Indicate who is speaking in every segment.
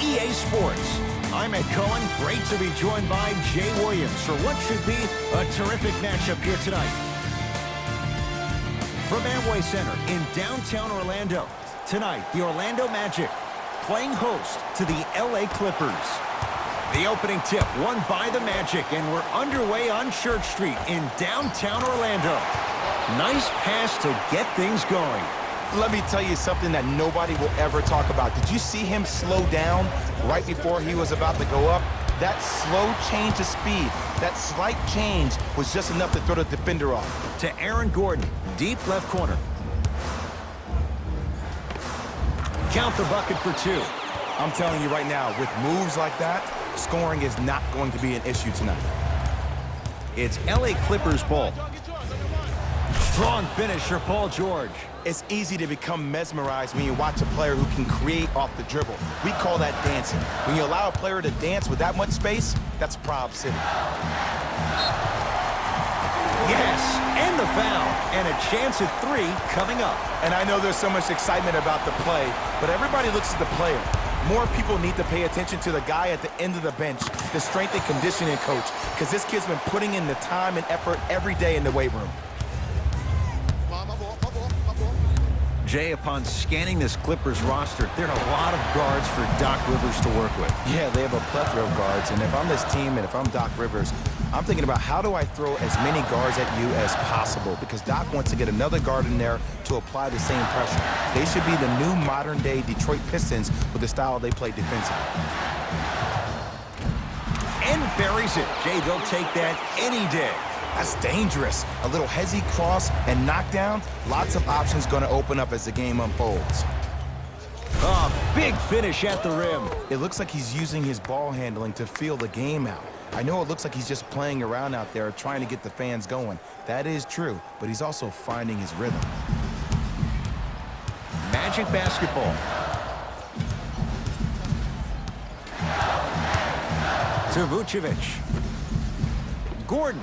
Speaker 1: EA Sports. I'm Ed Cohen. Great to be joined by Jay Williams for what should be a terrific matchup here tonight. From Amway Center in downtown Orlando, tonight the Orlando Magic playing host to the LA Clippers. The opening tip won by the Magic, and we're underway on Church Street in downtown Orlando. Nice pass to get things going.
Speaker 2: Let me tell you something that nobody will ever talk about. Did you see him slow down right before he was about to go up? That slow change of speed, that slight change was just enough to throw the defender off.
Speaker 1: To Aaron Gordon, deep left corner. Count the bucket for two.
Speaker 2: I'm telling you right now, with moves like that, scoring is not going to be an issue tonight.
Speaker 1: It's LA Clippers ball. Strong finisher, Paul George.
Speaker 2: It's easy to become mesmerized when you watch a player who can create off the dribble. We call that dancing. When you allow a player to dance with that much space, that's Prob City.
Speaker 1: Yes, and the foul. And a chance at three coming up.
Speaker 2: And I know there's so much excitement about the play, but everybody looks at the player. More people need to pay attention to the guy at the end of the bench, the strength and conditioning coach, because this kid's been putting in the time and effort every day in the weight room.
Speaker 1: Jay, upon scanning this Clippers roster, there are a lot of guards for Doc Rivers to work with.
Speaker 2: Yeah, they have a plethora of guards, and if I'm this team and if I'm Doc Rivers, I'm thinking about how do I throw as many guards at you as possible, because Doc wants to get another guard in there to apply the same pressure. They should be the new modern-day Detroit Pistons with the style they play defensively.
Speaker 1: And buries it. Jay, they'll take that any day.
Speaker 2: That's dangerous. A little hezzy cross and knockdown. Lots of options going to open up as the game unfolds.
Speaker 1: Oh, big finish at the rim.
Speaker 2: It looks like he's using his ball handling to feel the game out. I know it looks like he's just playing around out there trying to get the fans going. That is true, but he's also finding his rhythm.
Speaker 1: Magic basketball. To Vucevic. Gordon.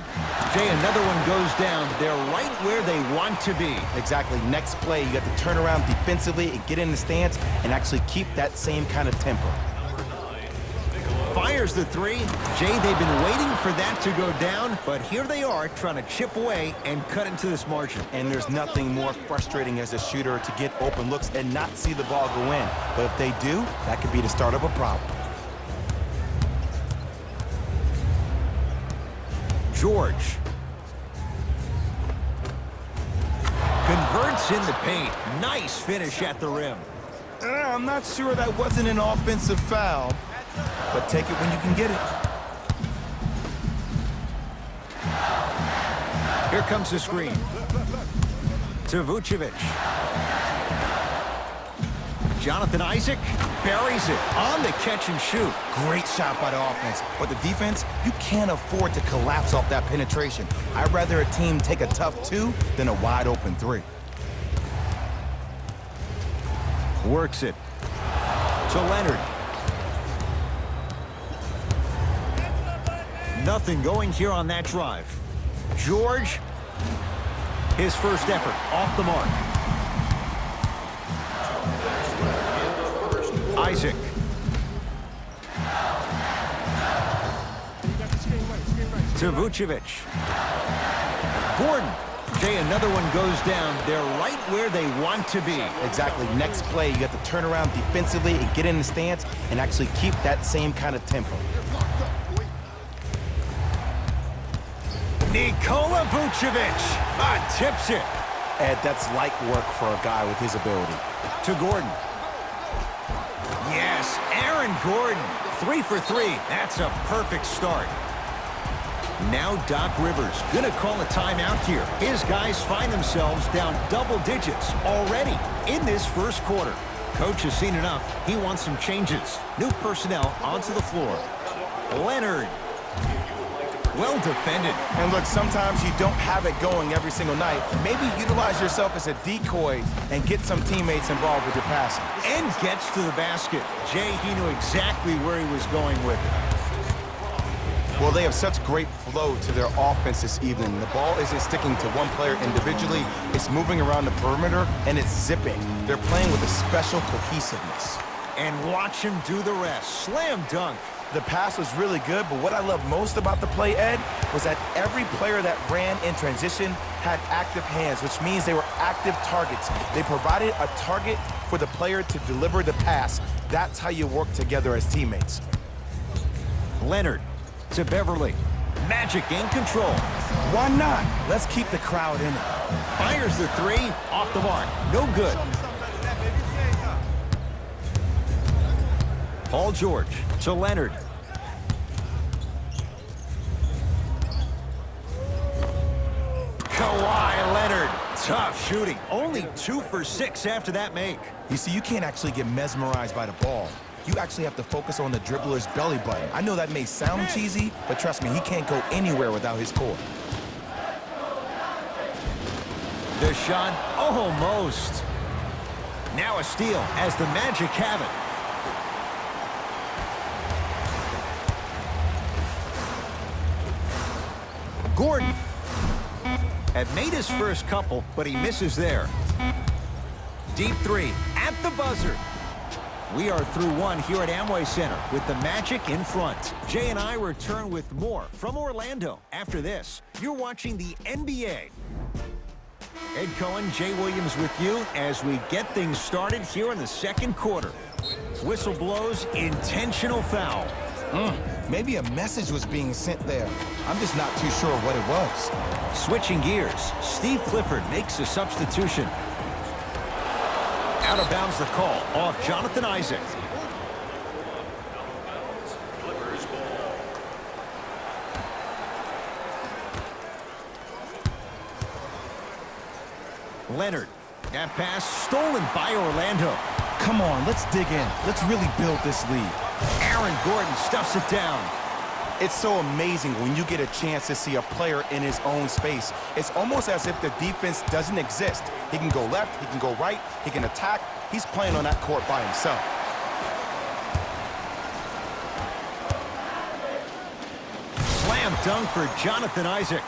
Speaker 1: Jay, another one goes down. They're right where they want to be.
Speaker 2: Exactly. Next play, you got to turn around defensively and get in the stance and actually keep that same kind of tempo.
Speaker 1: Fires the three. Jay, they've been waiting for that to go down, but here they are trying to chip away and cut into this margin.
Speaker 2: And there's nothing more frustrating as a shooter to get open looks and not see the ball go in. But if they do, that could be the start of a problem.
Speaker 1: George. Converts in the paint. Nice finish at the rim.
Speaker 2: I'm not sure that wasn't an offensive foul, but take it when you can get it.
Speaker 1: Here comes the screen. To Vucevic. Jonathan Isaac buries it on the catch and shoot.
Speaker 2: Great shot by the offense, but the defense, you can't afford to collapse off that penetration. I'd rather a team take a tough two than a wide open three.
Speaker 1: Works it. To Leonard. Nothing going here on that drive. George. His first effort off the mark. Isaac. To Vucevic. Gordon. Jay, another one goes down. They're right where they want to be.
Speaker 2: Exactly. Next play, you got to turn around defensively and get in the stance and actually keep that same kind of tempo.
Speaker 1: Nikola Vucevic. Tips it.
Speaker 2: Ed, that's light work for a guy with his ability.
Speaker 1: To Gordon. Yes, Aaron Gordon. 3 for 3. That's a perfect start. Now Doc Rivers gonna call a timeout here. His guys find themselves down double digits already in this first quarter. Coach has seen enough. He wants some changes. New personnel onto the floor. Leonard. Well defended.
Speaker 2: And look, sometimes you don't have it going every single night. Maybe utilize yourself as a decoy and get some teammates involved with your passing.
Speaker 1: And gets to the basket. Jay, he knew exactly where he was going with it.
Speaker 2: Well, they have such great flow to their offense this evening. The ball isn't sticking to one player individually. It's moving around the perimeter, and it's zipping. They're playing with a special cohesiveness.
Speaker 1: And watch him do the rest. Slam dunk.
Speaker 2: The pass was really good, but what I love most about the play, Ed, was that every player that ran in transition had active hands, which means they were active targets. They provided a target for the player to deliver the pass. That's how you work together as teammates.
Speaker 1: Leonard to Beverly. Magic in control.
Speaker 2: Why not? Let's keep the crowd in it.
Speaker 1: Fires the three. Off the mark. No good. Paul George to Leonard. Kawhi Leonard. Tough shooting. Only 2 for 6 after that make.
Speaker 2: You see, you can't actually get mesmerized by the ball. You actually have to focus on the dribbler's belly button. I know that may sound cheesy, but trust me, he can't go anywhere without his core.
Speaker 1: The shot, almost. Now a steal as the Magic have it. Gordon had made his first couple, but he misses there. Deep three at the buzzer. We are through one here at Amway Center with the Magic in front. Jay and I return with more from Orlando after this. You're watching the NBA. Ed Cohen, Jay Williams with you as we get things started here in the second quarter. Whistle blows, intentional foul.
Speaker 2: Maybe a message was being sent there. I'm just not too sure what it was.
Speaker 1: Switching gears, Steve Clifford makes a substitution. Out of bounds the call off Jonathan Isaac. Leonard, that pass stolen by Orlando.
Speaker 2: Come on, let's dig in. Let's really build this lead.
Speaker 1: Aaron Gordon stuffs it down.
Speaker 2: It's so amazing when you get a chance to see a player in his own space. It's almost as if the defense doesn't exist. He can go left, he can go right, he can attack. He's playing on that court by himself.
Speaker 1: Slam dunk for Jonathan Isaac.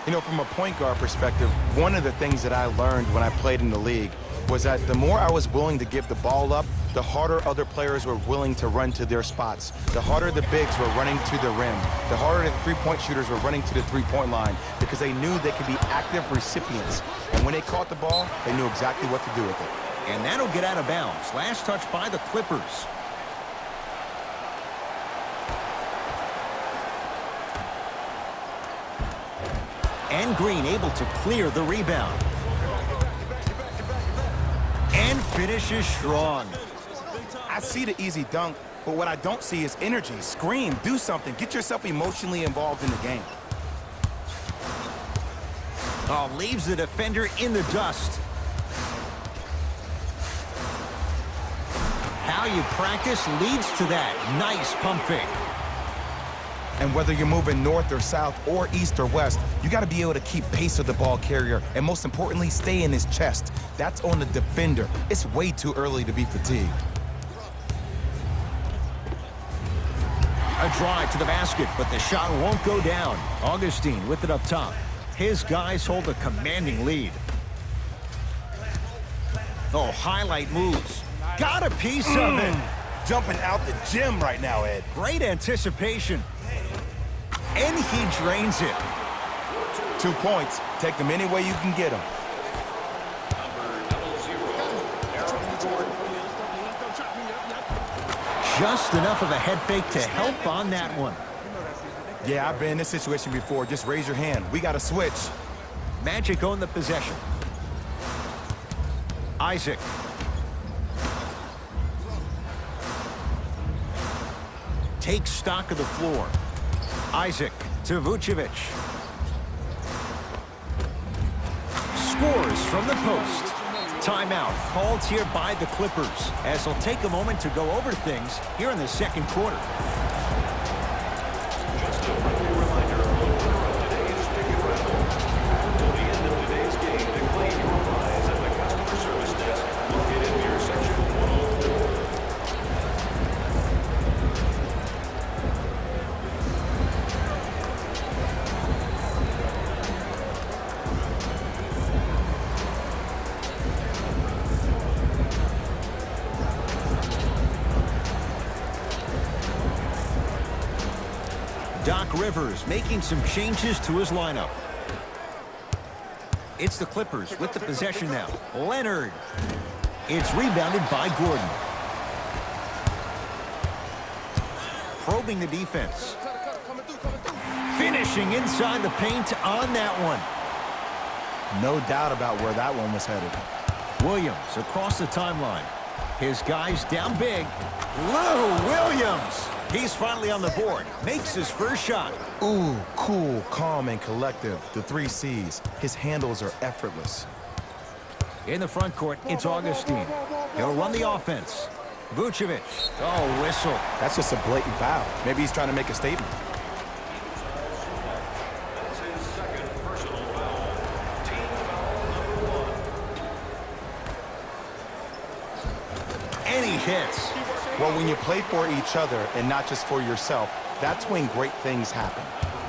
Speaker 2: You know, from a point guard perspective, one of the things that I learned when I played in the league was that the more I was willing to give the ball up, the harder other players were willing to run to their spots. The harder the bigs were running to the rim. The harder the three-point shooters were running to the three-point line because they knew they could be active recipients. And when they caught the ball, they knew exactly what to do with it.
Speaker 1: And that'll get out of bounds. Last touch by the Clippers. And Green able to clear the rebound. And finishes strong.
Speaker 2: I see the easy dunk, but what I don't see is energy. Scream, do something. Get yourself emotionally involved in the game.
Speaker 1: Oh, leaves the defender in the dust. How you practice leads to that. Nice pump fake.
Speaker 2: And whether you're moving north or south or east or west, you got to be able to keep pace with the ball carrier and most importantly, stay in his chest. That's on the defender. It's way too early to be fatigued.
Speaker 1: A drive to the basket, but the shot won't go down. Augustine with it up top. His guys hold a commanding lead. Oh, highlight moves. Got a piece of it.
Speaker 2: Jumping out the gym right now, Ed.
Speaker 1: Great anticipation. And he drains it.
Speaker 2: 2 points. Take them any way you can get them.
Speaker 1: Just enough of a head fake to help on that one.
Speaker 2: Yeah, I've been in this situation before. Just raise your hand. We got to switch.
Speaker 1: Magic own the possession. Isaac. Takes stock of the floor. Isaac to Vucevic. Scores from the post. Timeout called here by the Clippers as they'll take a moment to go over things here in the second quarter.
Speaker 3: Just a friendly reminder, owner of today's ticket rental. Until the end of today's game to claim your prize at the customer service desk located near section 102.
Speaker 1: Doc Rivers making some changes to his lineup. It's the Clippers with the possession now. Leonard. It's rebounded by Gordon. Probing the defense. Finishing inside the paint on that one.
Speaker 2: No doubt about where that one was headed.
Speaker 1: Williams across the timeline. His guys down big. Lou Williams. He's finally on the board. Makes his first shot.
Speaker 2: Ooh, cool, calm, and collective. The 3 C's. His handles are effortless.
Speaker 1: In the front court, it's Augustine. He'll run the offense. Vucevic. Oh, whistle.
Speaker 2: That's just a blatant foul. Maybe he's trying to make a statement.
Speaker 3: That's his second personal foul. Team foul number 1.
Speaker 1: And he hits.
Speaker 2: Well, when you play for each other and not just for yourself, that's when great things happen.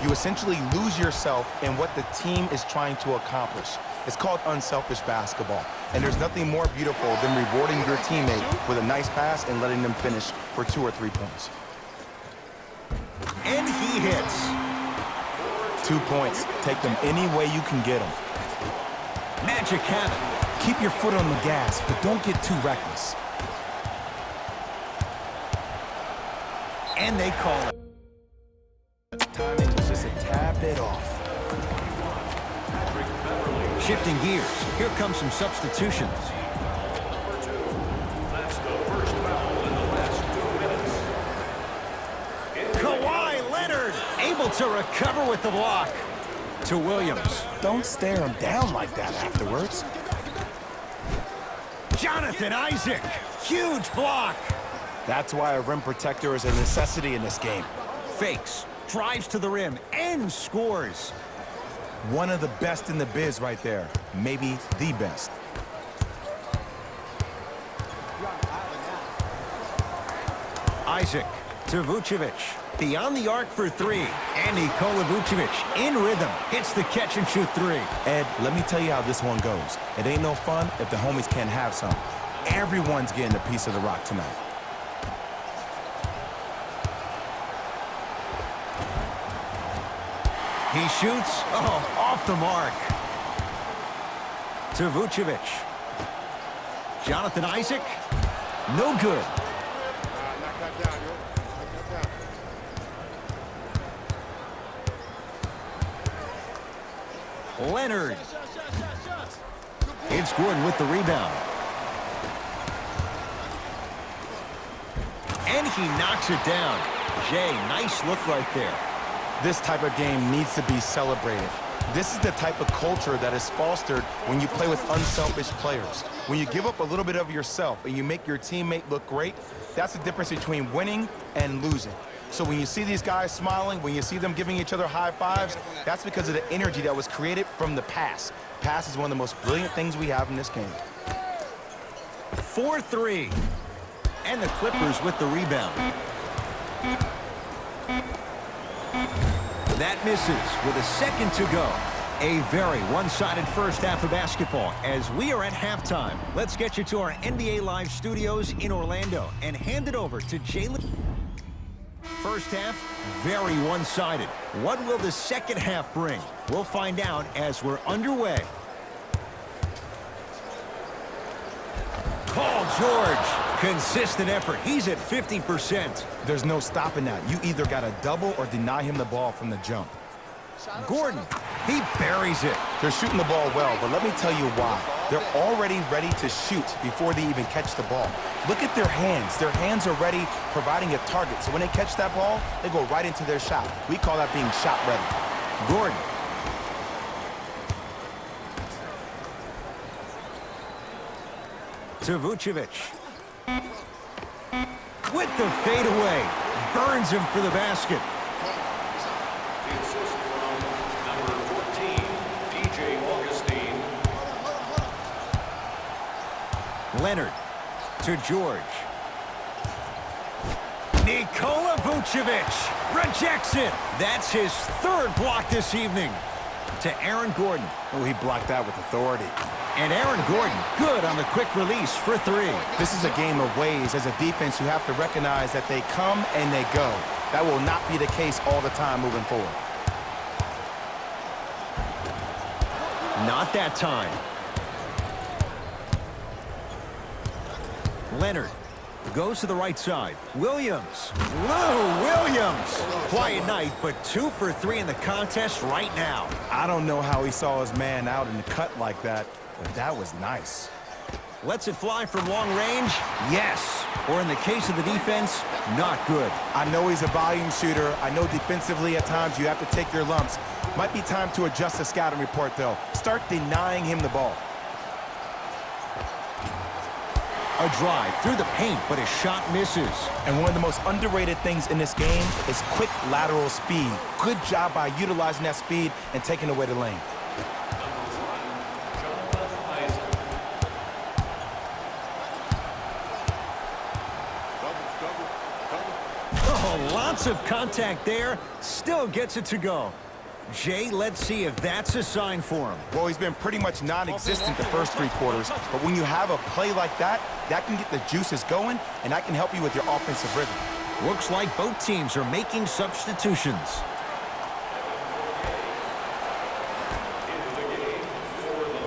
Speaker 2: You essentially lose yourself in what the team is trying to accomplish. It's called unselfish basketball. And there's nothing more beautiful than rewarding your teammate with a nice pass and letting them finish for 2 or 3 points.
Speaker 1: And he hits.
Speaker 2: 2 points. Take them any way you can get them.
Speaker 1: Magic have it.
Speaker 2: Keep your foot on the gas, but don't get too reckless.
Speaker 1: And they call it.
Speaker 2: Timing was just a tad bit off.
Speaker 1: Shifting gears. Here come some substitutions.
Speaker 3: Number 2. That's the first foul in the last 2 minutes.
Speaker 1: Kawhi Leonard able to recover with the block. To Williams.
Speaker 2: Don't stare him down like that afterwards.
Speaker 1: Jonathan Isaac. Huge block.
Speaker 2: That's why a rim protector is a necessity in this game.
Speaker 1: Fakes. Drives to the rim and scores.
Speaker 2: One of the best in the biz right there. Maybe the best.
Speaker 1: Isaac to Vucevic. Beyond the arc for 3. And Nikola Vucevic in rhythm. Hits the catch and shoot 3.
Speaker 2: Ed, let me tell you how this one goes. It ain't no fun if the homies can't have some. Everyone's getting a piece of the rock tonight.
Speaker 1: He shoots. Oh, off the mark. To Vucevic. Jonathan Isaac. No good. Leonard. It's Gordon with the rebound. And he knocks it down. Jay, nice look right there.
Speaker 2: This type of game needs to be celebrated. This is the type of culture that is fostered when you play with unselfish players. When you give up a little bit of yourself and you make your teammate look great, that's the difference between winning and losing. So when you see these guys smiling, when you see them giving each other high fives, that's because of the energy that was created from the pass. Pass is one of the most brilliant things we have in this game.
Speaker 1: 4-3. And the Clippers with the rebound. That misses with a second to go. A very one-sided first half of basketball as we are at halftime. Let's get you to our NBA Live studios in Orlando and hand it over to Jalen. First half, very one-sided. What will the second half bring? We'll find out as we're underway. Paul George. Consistent effort. He's at 50%.
Speaker 2: There's no stopping that. You either got to double or deny him the ball from the jump.
Speaker 1: Gordon, he buries it.
Speaker 2: They're shooting the ball well, but let me tell you why. They're already ready to shoot before they even catch the ball. Look at their hands. Their hands are ready, providing a target. So when they catch that ball, they go right into their shot. We call that being shot ready.
Speaker 1: Gordon. To Vucevic. With the fadeaway. Burns him for the basket.
Speaker 3: The assist from number 14, DJ Augustine.
Speaker 1: Leonard to George. Nikola Vucevic rejects it. That's his third block this evening. To Aaron Gordon.
Speaker 2: Oh, he blocked that with authority.
Speaker 1: And Aaron Gordon, good on the quick release for 3.
Speaker 2: This is a game of ways. As a defense, you have to recognize that they come and they go. That will not be the case all the time moving forward.
Speaker 1: Not that time. Leonard goes to the right side. Williams. Lou Williams. Quiet night, but 2 for 3 in the contest right now.
Speaker 2: I don't know how he saw his man out in the cut like that, but that was nice.
Speaker 1: Lets it fly from long range. Yes. Or in the case of the defense, not good.
Speaker 2: I know he's a volume shooter. I know defensively at times you have to take your lumps. Might be time to adjust the scouting report, though. Start denying him the ball.
Speaker 1: A drive through the paint, but his shot misses.
Speaker 2: And one of the most underrated things in this game is quick lateral speed. Good job by utilizing that speed and taking away the lane.
Speaker 1: Oh, lots of contact there. Still gets it to go. Jay, let's see if that's a sign for him.
Speaker 2: Well, he's been pretty much non-existent the first 3 quarters, but when you have a play like that, that can get the juices going, and that can help you with your offensive rhythm.
Speaker 1: Looks like both teams are making substitutions.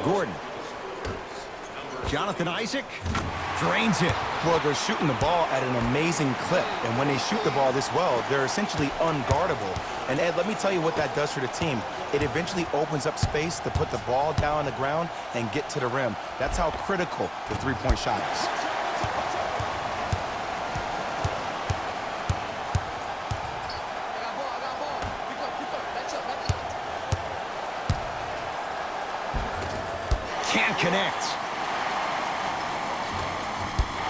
Speaker 1: Gordon. Jonathan Isaac drains it.
Speaker 2: Well, they're shooting the ball at an amazing clip, and when they shoot the ball this well, they're essentially unguardable. And Ed, let me tell you what that does for the team. It eventually opens up space to put the ball down on the ground and get to the rim. That's how critical the three-point shot is.
Speaker 1: Can't connect.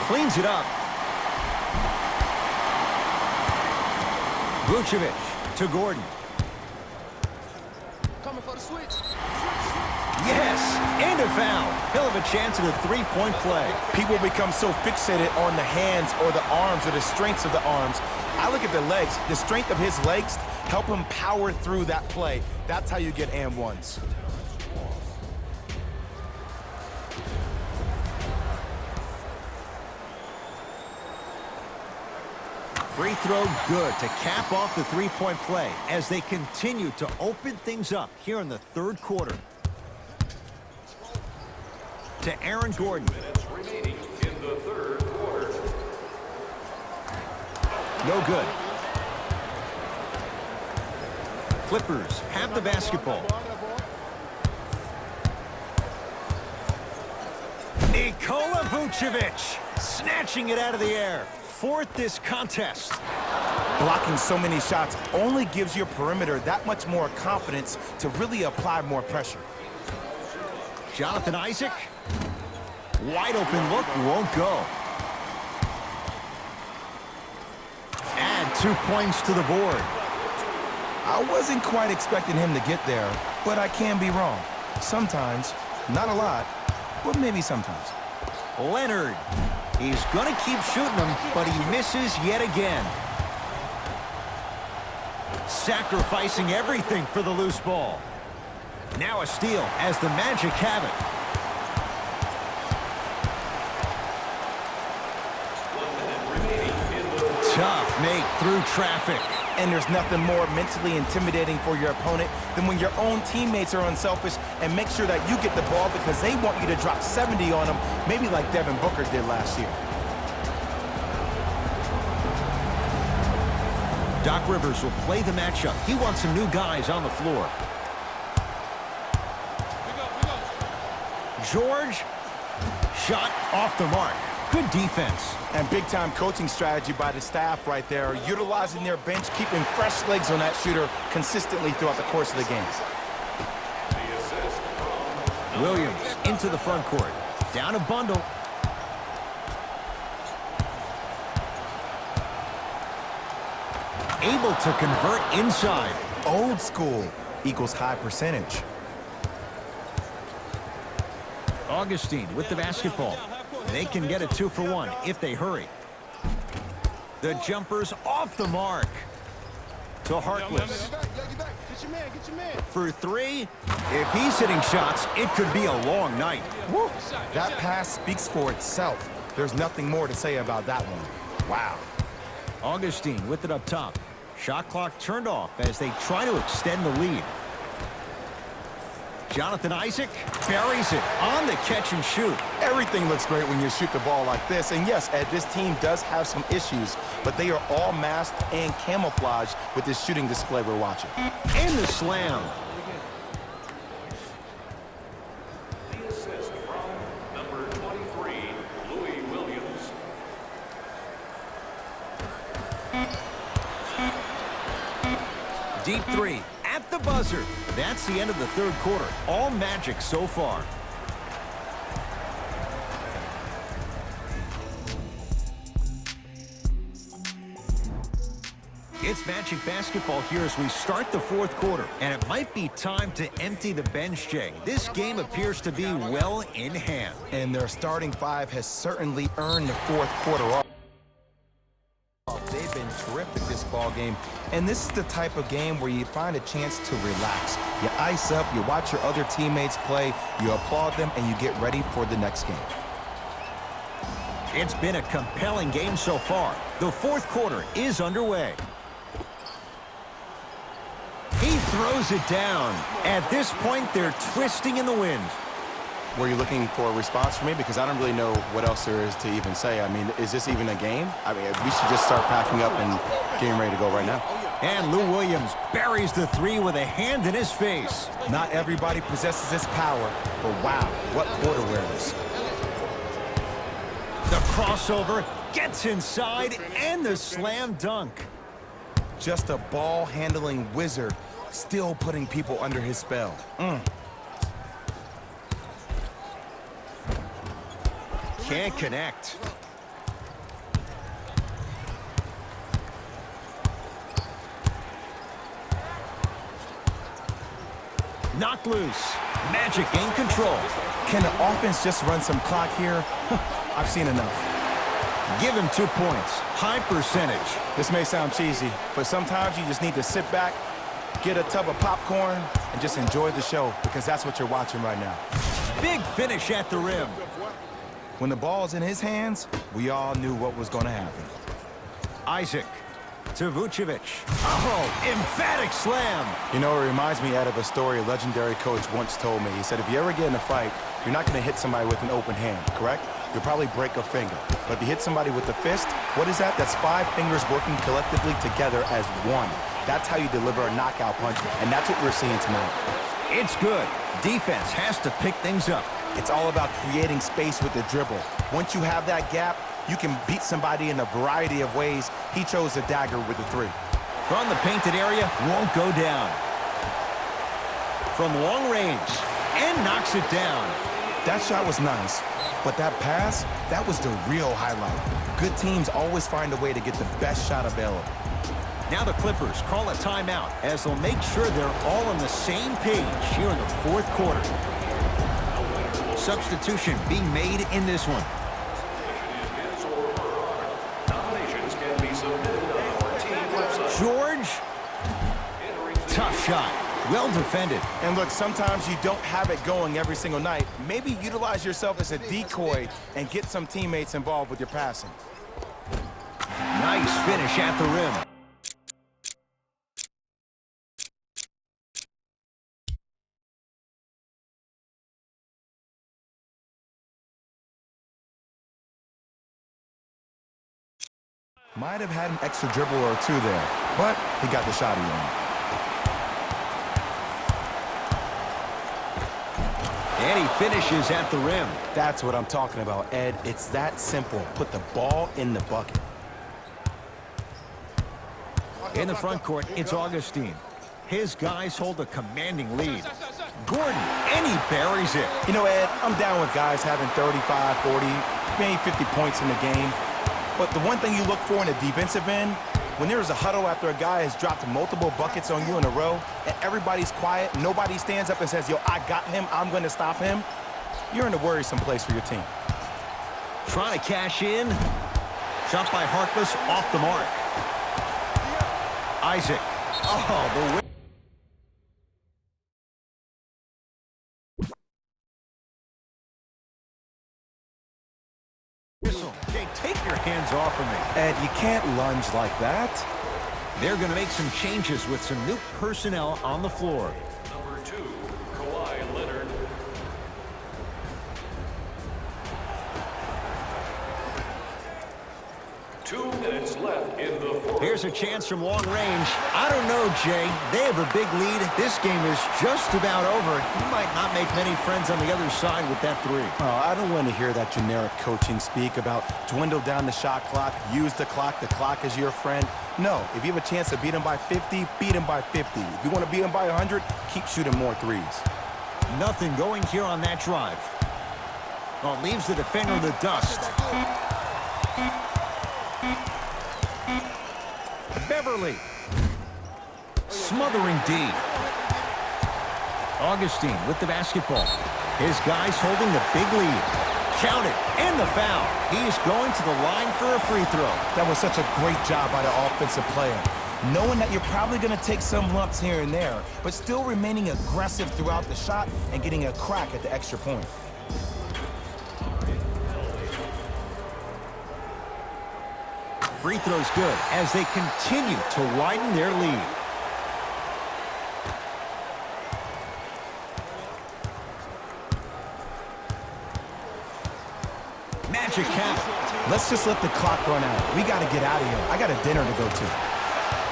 Speaker 1: Cleans it up. Vucevic to Gordon.
Speaker 4: Coming for the switch.
Speaker 1: Yes, and a foul. He'll have a chance at a three-point play.
Speaker 2: People become so fixated on the hands or the arms or the strengths of the arms. I look at the legs. The strength of his legs help him power through that play. That's how you get and ones.
Speaker 1: Free throw good to cap off the three-point play as they continue to open things up here in the third quarter. To Aaron Gordon.
Speaker 3: Minutes remaining in the third quarter.
Speaker 1: No good. Clippers have the basketball. Nikola Vucevic snatching it out of the air. Fourth this contest.
Speaker 2: Blocking so many shots only gives your perimeter that much more confidence to really apply more pressure.
Speaker 1: Jonathan Isaac. Wide open look, won't go. Add 2 points to the board.
Speaker 2: I wasn't quite expecting him to get there, but I can be wrong. Sometimes, not a lot, but maybe sometimes.
Speaker 1: Leonard. He's going to keep shooting them, but he misses yet again. Sacrificing everything for the loose ball. Now a steal as the Magic have it. Tough make through traffic.
Speaker 2: And there's nothing more mentally intimidating for your opponent than when your own teammates are unselfish and make sure that you get the ball because they want you to drop 70 on them, maybe like Devin Booker did last year.
Speaker 1: Doc Rivers will play the matchup. He wants some new guys on the floor. George, shot off the mark. Good defense.
Speaker 2: And big-time coaching strategy by the staff right there, utilizing their bench, keeping fresh legs on that shooter consistently throughout the course of the game.
Speaker 1: Williams into the front court. Down a bundle. Able to convert inside.
Speaker 2: Old school equals high percentage.
Speaker 1: Augustine with the basketball. They can get a 2-for-1 if they hurry. The jumper's off the mark. To Harkless. For three. If he's hitting shots, it could be a long night.
Speaker 2: Woo. That pass speaks for itself. There's nothing more to say about that one. Wow.
Speaker 1: Augustine with it up top. Shot clock turned off as they try to extend the lead. Jonathan Isaac buries it on the catch and shoot.
Speaker 2: Everything looks great when you shoot the ball like this. And yes, Ed, this team does have some issues, but they are all masked and camouflaged with this shooting display we're watching.
Speaker 1: And the slam.
Speaker 3: The assist from number 23, Louis Williams.
Speaker 1: Deep three at the buzzer. That's the end of the third quarter. All Magic so far. It's Magic basketball here as we start the fourth quarter. And it might be time to empty the bench, Jay. This game appears to be well in hand.
Speaker 2: And their starting five has certainly earned the fourth quarter off. They've been terrific this ball game, and this is the type of game where you find a chance to relax. You ice up, you watch your other teammates play, you applaud them, and you get ready for the next game.
Speaker 1: It's been a compelling game so far. The fourth quarter is underway. He throws it down. At this point, they're twisting in the wind.
Speaker 2: Were you looking for a response from me? Because I don't really know what else there is to even say. I mean, is this even a game? I mean, we should just start packing up and getting ready to go right now.
Speaker 1: And Lou Williams buries the three with a hand in his face.
Speaker 2: Not everybody possesses this power, but wow, what court awareness.
Speaker 1: The crossover gets inside and the slam dunk.
Speaker 2: Just a ball-handling wizard, still putting people under his spell.
Speaker 1: Can't connect. Knocked loose. Magic in control.
Speaker 2: Can the offense just run some clock here? I've seen enough.
Speaker 1: Give him 2 points. High percentage.
Speaker 2: This may sound cheesy, but sometimes you just need to sit back, get a tub of popcorn, and just enjoy the show, because that's what you're watching right now.
Speaker 1: Big finish at the rim.
Speaker 2: When the ball's in his hands, we all knew what was going to happen.
Speaker 1: Isaac to Vucevic. Oh, emphatic slam.
Speaker 2: You know, it reminds me out of a story a legendary coach once told me. He said, if you ever get in a fight, you're not going to hit somebody with an open hand, correct? You'll probably break a finger. But if you hit somebody with the fist, what is that? That's 5 fingers working collectively together as one. That's how you deliver a knockout punch, and that's what we're seeing tonight.
Speaker 1: It's good. Defense has to pick things up.
Speaker 2: It's all about creating space with the dribble. Once you have that gap, you can beat somebody in a variety of ways. He chose the dagger with the three.
Speaker 1: From the painted area, won't go down. From long range, and knocks it down.
Speaker 2: That shot was nice, but that pass, that was the real highlight. Good teams always find a way to get the best shot available.
Speaker 1: Now the Clippers call a timeout as they'll make sure they're all on the same page here in the fourth quarter. Substitution being made in this one.
Speaker 3: Nominations can be submitted on our team website.
Speaker 1: George. Tough shot. Well defended.
Speaker 2: And look, sometimes you don't have it going every single night. Maybe utilize yourself as a decoy and get some teammates involved with your passing.
Speaker 1: Nice finish at the rim.
Speaker 2: Might have had an extra dribble or two there, but he got the shot he wanted.
Speaker 1: And he finishes at the rim.
Speaker 2: That's what I'm talking about, Ed. It's that simple. Put the ball in the bucket.
Speaker 1: In the front court, it's Augustine. His guys hold a commanding lead. Gordon, and he buries it.
Speaker 2: You know, Ed, I'm down with guys having 35, 40, maybe 50 points in the game. But the one thing you look for in a defensive end, when there's a huddle after a guy has dropped multiple buckets on you in a row, and everybody's quiet, nobody stands up and says, yo, I got him, I'm going to stop him, you're in a worrisome place for your team.
Speaker 1: Trying to cash in. Shot by Harkless off the mark. Isaac. Oh, the win. Jay, take your hands off of me.
Speaker 2: Ed, you can't lunge like that.
Speaker 1: They're going to make some changes with some new personnel on the floor.
Speaker 3: Number 2, Kawhi Leonard. Two minutes left in the fourth.
Speaker 1: Here's a chance from long range. I don't know, Jay. They have a big lead. This game is just about over. You might not make many friends on the other side with that three.
Speaker 2: Oh, I don't want to hear that generic coaching speak about dwindle down the shot clock, use the clock is your friend. No, if you have a chance to beat them by 50, beat them by 50. If you want to beat them by 100, keep shooting more threes.
Speaker 1: Nothing going here on that drive. Oh, leaves the defender in the dust. Beverly. Smothering D. Augustine with the basketball. His guys holding the big lead. Count it. And the foul. He's going to the line for a free throw.
Speaker 2: That was such a great job by the offensive player. Knowing that you're probably going to take some lumps here and there, but still remaining aggressive throughout the shot and getting a crack at the extra point.
Speaker 1: Free throw's good as they continue to widen their lead. Magic count.
Speaker 2: Let's just let the clock run out. We got to get out of here. I got a dinner to go to.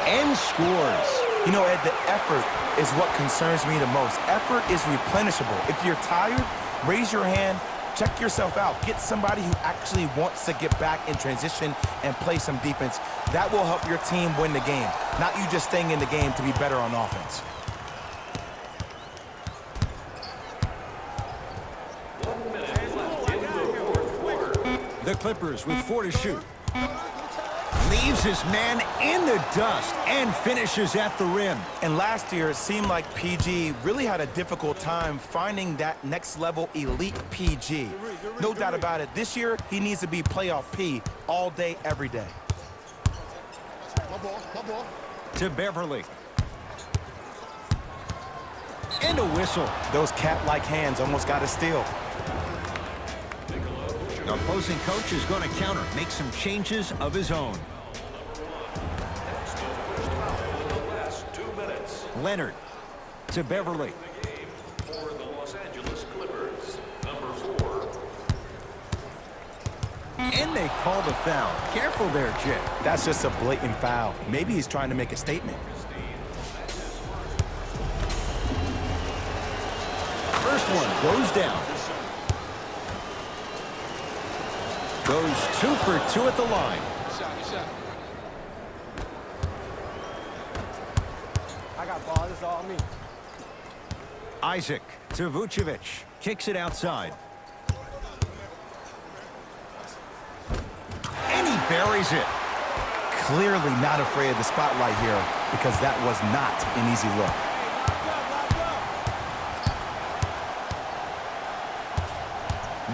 Speaker 1: And scores.
Speaker 2: You know, Ed, the effort is what concerns me the most. Effort is replenishable. If you're tired, raise your hand. Check yourself out. Get somebody who actually wants to get back in transition and play some defense. That will help your team win the game, not you just staying in the game to be better on offense.
Speaker 3: 1 minute left in the fourth quarter.
Speaker 1: The Clippers with 4 to shoot. Leaves his man in the dust and finishes at the rim.
Speaker 2: And last year, it seemed like PG really had a difficult time finding that next level elite PG. No doubt about it. This year, he needs to be playoff P all day, every day.
Speaker 1: To Beverly. And a whistle.
Speaker 2: Those cat-like hands almost got a steal.
Speaker 1: The opposing coach is going to counter, make some changes of his own.
Speaker 3: That's the first foul in the last 2 minutes.
Speaker 1: Leonard to Beverly.
Speaker 3: The game for the Los Angeles Clippers. Number 4.
Speaker 1: And they call the foul. Careful there, Jay.
Speaker 2: That's just a blatant foul. Maybe he's trying to make a statement.
Speaker 1: First one goes down. Goes 2 for 2 at the line.
Speaker 4: I got ball. This is all me.
Speaker 1: Isaac to Vucevic. Kicks it outside. And he buries it.
Speaker 2: Clearly not afraid of the spotlight here because that was not an easy look.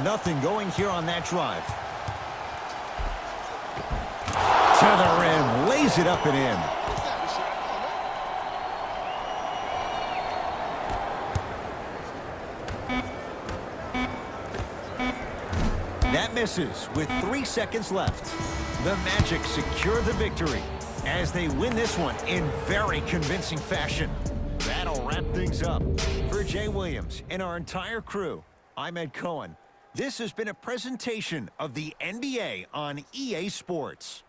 Speaker 1: Nothing going here on that drive. To the rim. Lays it up and in. That misses with 3 seconds left. The Magic secure the victory as they win this one in very convincing fashion. That'll wrap things up. For Jay Williams and our entire crew, I'm Ed Cohen. This has been a presentation of the NBA on EA Sports.